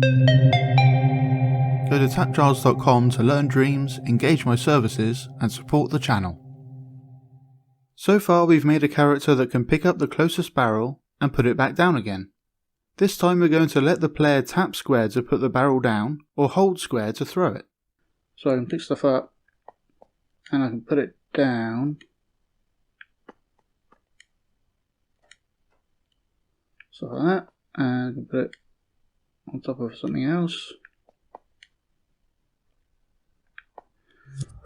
Go to TAPgiles.com to learn dreams, engage my services, and support the channel. So far we've made a character that can pick up the closest barrel and put it back down again. This time we're going to let the player tap square to put the barrel down, or hold square to throw it. So I can pick stuff up, and I can put it down. Stuff like that, and I can put it on top of something else.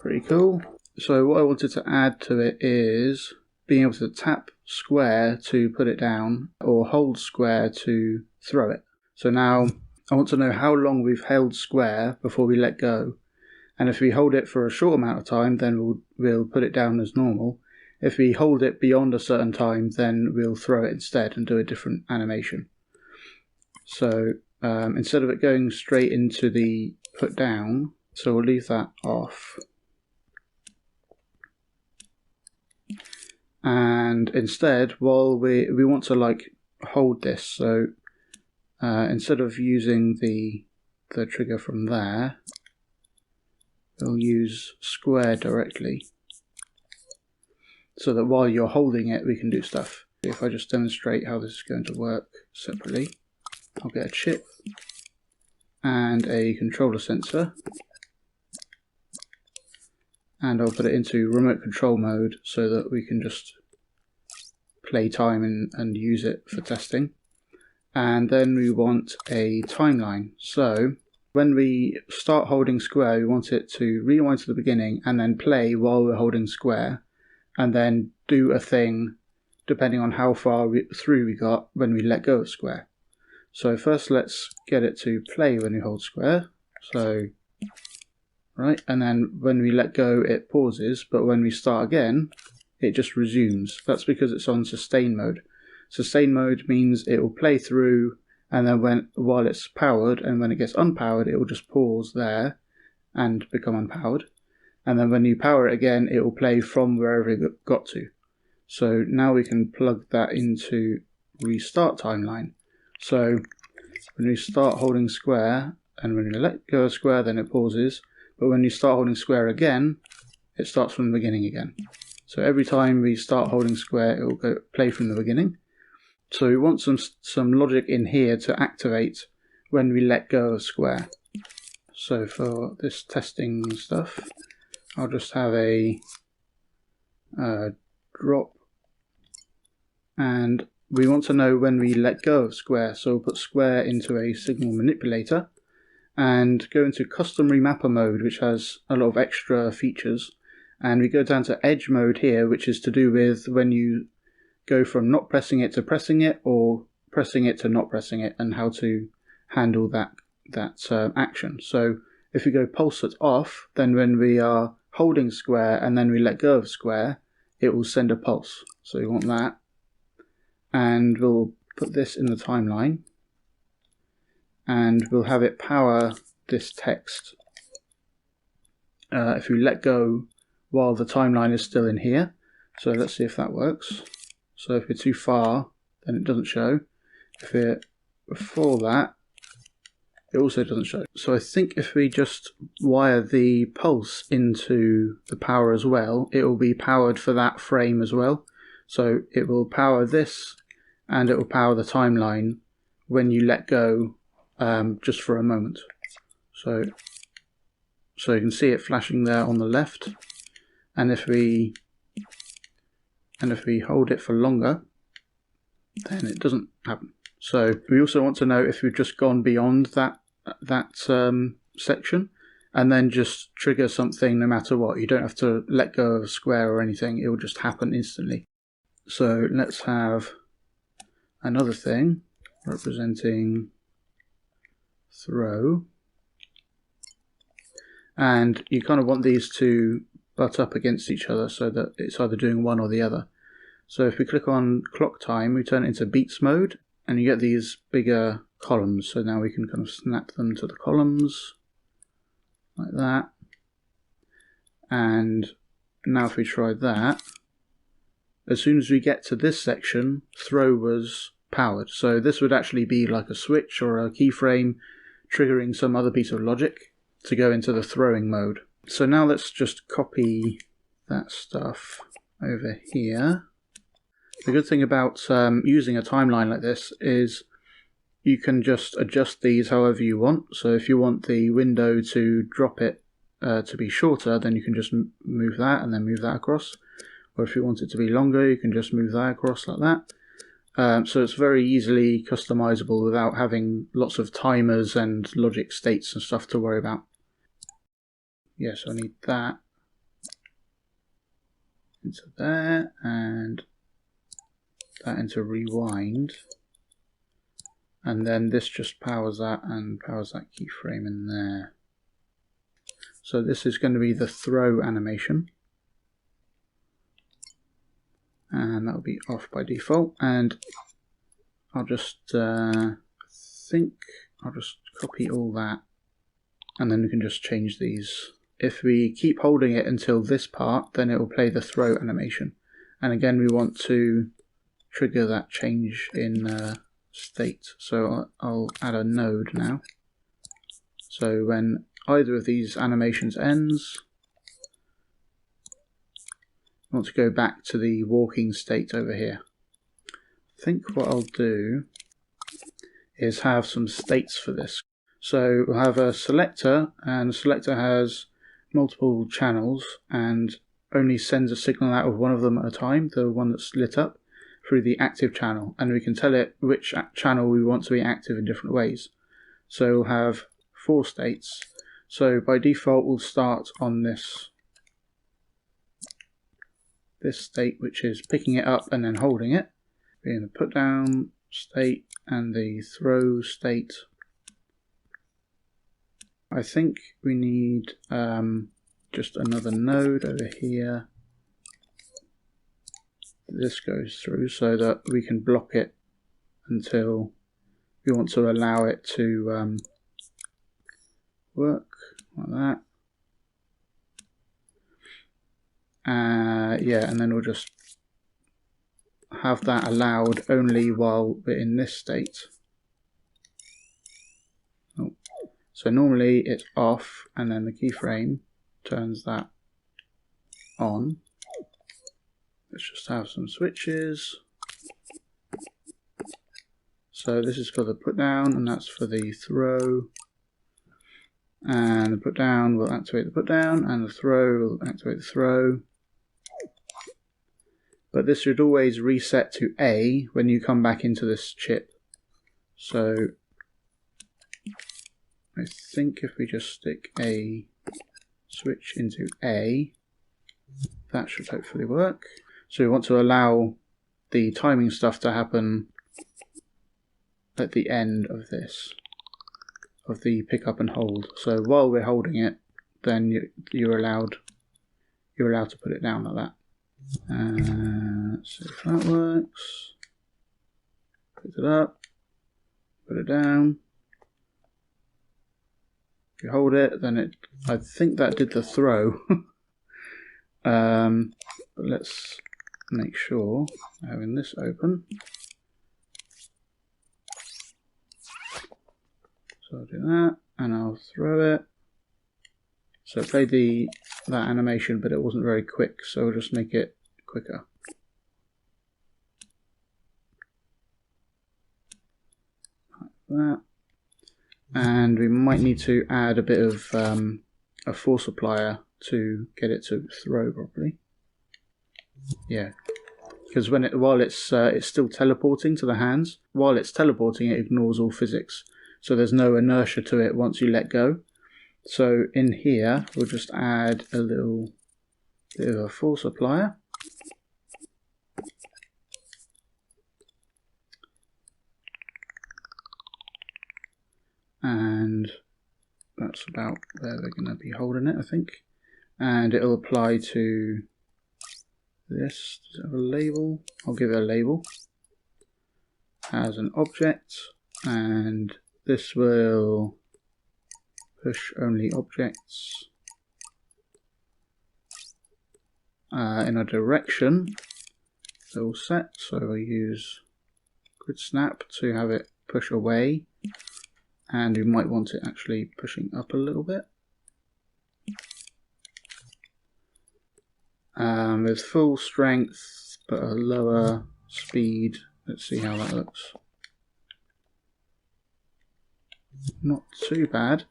Pretty cool. So what I wanted to add to it is being able to tap square to put it down or hold square to throw it. So now I want to know how long we've held square before we let go. And if we hold it for a short amount of time, then we'll put it down as normal. If we hold it beyond a certain time, then we'll throw it instead and do a different animation. So instead of it going straight into the put down, so we'll leave that off. And instead, while we want to like hold this, so instead of using the trigger from there, we'll use square directly, so that while you're holding it, we can do stuff. If I just demonstrate how this is going to work separately, I'll get a chip and a controller sensor, and I'll put it into remote control mode so that we can just play time and use it for testing. And then we want a timeline. So when we start holding square, we want it to rewind to the beginning and then play while we're holding square, and then do a thing depending on how far through we got when we let go of square. So first let's get it to play when we hold square. So right, and then when we let go it pauses, but when we start again it just resumes. That's because it's on sustain mode. Sustain mode means it will play through, and then while it's powered, and when it gets unpowered it will just pause there and become unpowered, and then when you power it again it will play from wherever it got to. So now we can plug that into restart timeline. So when we start holding square and when we let go of square then it pauses, but when you start holding square again, it starts from the beginning again. So every time we start holding square, it will go play from the beginning. So we want some logic in here to activate when we let go of square. So for this testing stuff, I'll just have a drop, and we want to know when we let go of square. So we'll put square into a signal manipulator and go into custom remapper mode, which has a lot of extra features, and we go down to edge mode here, which is to do with when you go from not pressing it to pressing it, or pressing it to not pressing it, and how to handle that action. So if we go pulse it off, then when we are holding square and then we let go of square, it will send a pulse. So we want that, and we'll put this in the timeline, and we'll have it power this text if we let go while the timeline is still in here. So let's see if that works. So if we're too far, then it doesn't show. If we're before that, it also doesn't show. So I think if we just wire the pulse into the power as well, it will be powered for that frame as well. So it will power this, and it will power the timeline when you let go, just for a moment. So you can see it flashing there on the left, and if we hold it for longer, then it doesn't happen. So we also want to know if we've just gone beyond that section, and then just trigger something no matter what. You don't have to let go of a square or anything, it will just happen instantly. So let's have another thing representing throw, and you kind of want these to butt up against each other so that it's either doing one or the other. So if we click on clock time, we turn it into beats mode, and you get these bigger columns. So now we can kind of snap them to the columns like that. And now if we try that, as soon as we get to this section, throw was powered. So this would actually be like a switch or a keyframe triggering some other piece of logic to go into the throwing mode. So now let's just copy that stuff over here. The good thing about using a timeline like this is you can just adjust these however you want. So if you want the window to drop it to be shorter, then you can just move that and then move that across. Or if you want it to be longer, you can just move that across like that. So it's very easily customizable without having lots of timers and logic states and stuff to worry about. Yes, I need that into there and that into rewind. And then this just powers that and powers that keyframe in there. So this is going to be the throw animation. And that will be off by default. And I'll just think I'll just copy all that. And then we can just change these. If we keep holding it until this part, then it will play the throw animation. And again, we want to trigger that change in state. So I'll add a node now. So when either of these animations ends, I want to go back to the walking state over here. I think what I'll do is have some states for this. So we'll have a selector, and the selector has multiple channels and only sends a signal out of one of them at a time, the one that's lit up, through the active channel, and we can tell it which channel we want to be active in different ways. So we'll have 4 states. So by default we'll start on this state, which is picking it up and then holding it, being the put down state and the throw state. I think we need just another node over here. This goes through so that we can block it until we want to allow it to work like that. Yeah, and then we'll just have that allowed only while we're in this state. Oh. So normally it's off, and then the keyframe turns that on. Let's just have some switches. So this is for the put down, and that's for the throw. And the put down will activate the put down, and the throw will activate the throw. But this should always reset to A when you come back into this chip. So I think if we just stick a switch into A, that should hopefully work. So we want to allow the timing stuff to happen at the end of this, of the pick up and hold. So while we're holding it, then you're allowed to put it down like that. Let's see if that works. Pick it up, put it down. If you hold it, then I think that did the throw. But let's make sure, having this open. So I'll do that, and I'll throw it. So it played that animation, but it wasn't very quick, so we'll just make it quicker. Like that. And we might need to add a bit of a force applier to get it to throw properly. Yeah, because while it's still teleporting to the hands, while it's teleporting it ignores all physics. So there's no inertia to it once you let go. So in here we'll just add a little bit of a force applier. And that's about where we're going to be holding it, I think. And it'll apply to this. Does it have a label? I'll give it a label. As an object, and this will push only objects in a direction. They're all set, so we'll use grid snap to have it push away, and you might want it actually pushing up a little bit. With full strength but a lower speed. Let's see how that looks. Not too bad.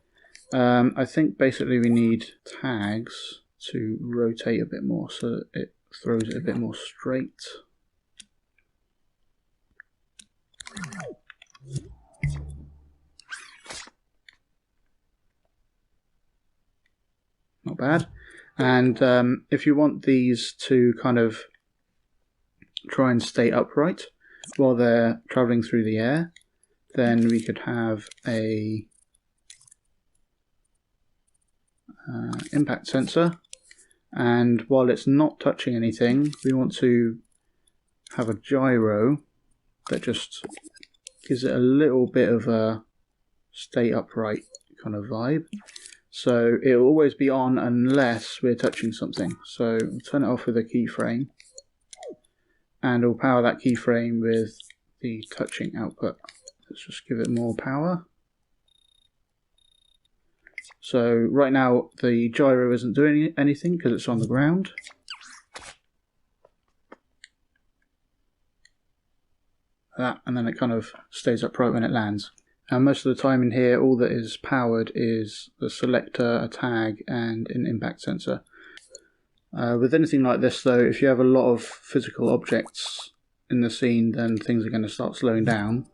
I think basically we need tags to rotate a bit more so that it throws it a bit more straight. Not bad. And if you want these to kind of try and stay upright while they're traveling through the air, then we could have a impact sensor, and while it's not touching anything, we want to have a gyro that just gives it a little bit of a stay upright kind of vibe. So it'll always be on unless we're touching something. So we'll turn it off with a keyframe, and we'll power that keyframe with the touching output. Let's just give it more power. So right now the gyro isn't doing anything because it's on the ground. That, and then it kind of stays upright when it lands. And most of the time in here, all that is powered is the selector, a tag, and an impact sensor. With anything like this though, if you have a lot of physical objects in the scene, then things are going to start slowing down.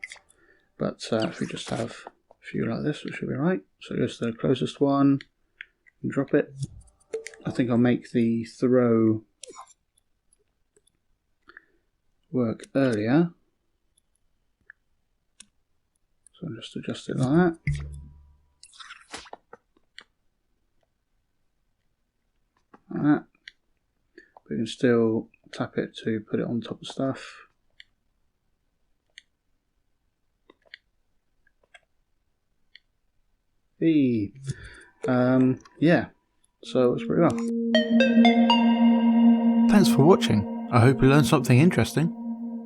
But if we just have a few like this, it should be right. So here's the closest one, and drop it. I think I'll make the throw work earlier. So I'll just adjust it like that. Like that. We can still tap it to put it on top of stuff. Yeah, so it's pretty well. Thanks for watching. I hope you learned something interesting.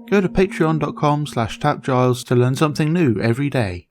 Go to patreon.com/TAPgiles to learn something new every day.